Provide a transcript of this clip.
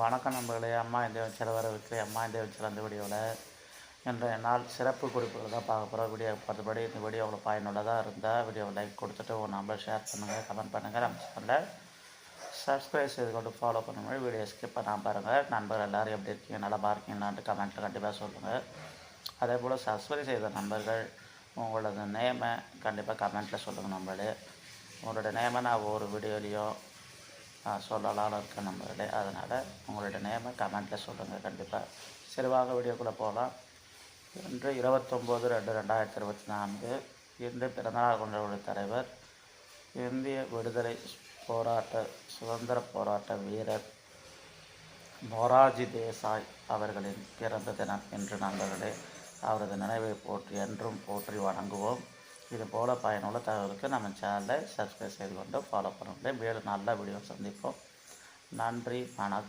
வணக்கம் நண்பர்களே. அம்மா இந்தியா வச்சல வரவேற்று அம்மா இந்தியா வச்சல அந்த வீடியோவில் இன்றைய நாள் சிறப்பு குறிப்புகள் தான் பார்க்க போகிறோம். வீடியோ பார்த்தபடி இந்த வீடியோ அவ்வளோ பயனுள்ளதாக இருந்தால் வீடியோவை லைக் கொடுத்துட்டு ஒரு நம்பர் ஷேர் பண்ணுங்கள், கமெண்ட் பண்ணுங்கள். நம்ம சேனலில் சப்ஸ்கிரைப் செய்து கொண்டு ஃபாலோ பண்ணுங்கள். வீடியோ ஸ்கிப் பண்ணாமல் பாருங்கள். நண்பர்கள் எல்லோரும் எப்படி இருக்கீங்க, நல்லா இருக்கீங்களான்ட்டு கமெண்ட்டில் கண்டிப்பாக சொல்லுங்கள். அதே போல் சப்ஸ்கிரைப் செய்த நண்பர்கள் உங்களோட நேமை கண்டிப்பாக கமெண்ட்டில் சொல்லுங்கள். நண்பர்களே, உங்களோட நேமை நான் ஒவ்வொரு வீடியோலையும் சொல்லலாம்னு இருக்கேன் நண்பர்களே. அதனால் உங்களோட நேமை கமெண்ட்டில் சொல்லுங்கள் கண்டிப்பாக. சரி, வாங்க வீடியோக்குள்ளே போகலாம். இன்று 29/2/2024 இன்று பிறந்தநாள் கொண்ட தலைவர், இந்திய விடுதலை போராட்ட சுதந்திர போராட்ட வீரர் மொரார்ஜி தேசாய் அவர்களின் பிறந்த தினம் இன்று நண்பர்களே. அவரது நினைவை போற்றி என்றும் போற்றி வணங்குவோம். இது போல் பயனுள்ள தகவலுக்கு நம்ம சேனலை சப்ஸ்கிரைப் செய்து கொண்டு ஃபாலோ பண்ணுங்கள். மேலும் நல்ல வீடியோ சந்திப்போம். நன்றி, வணக்கம்.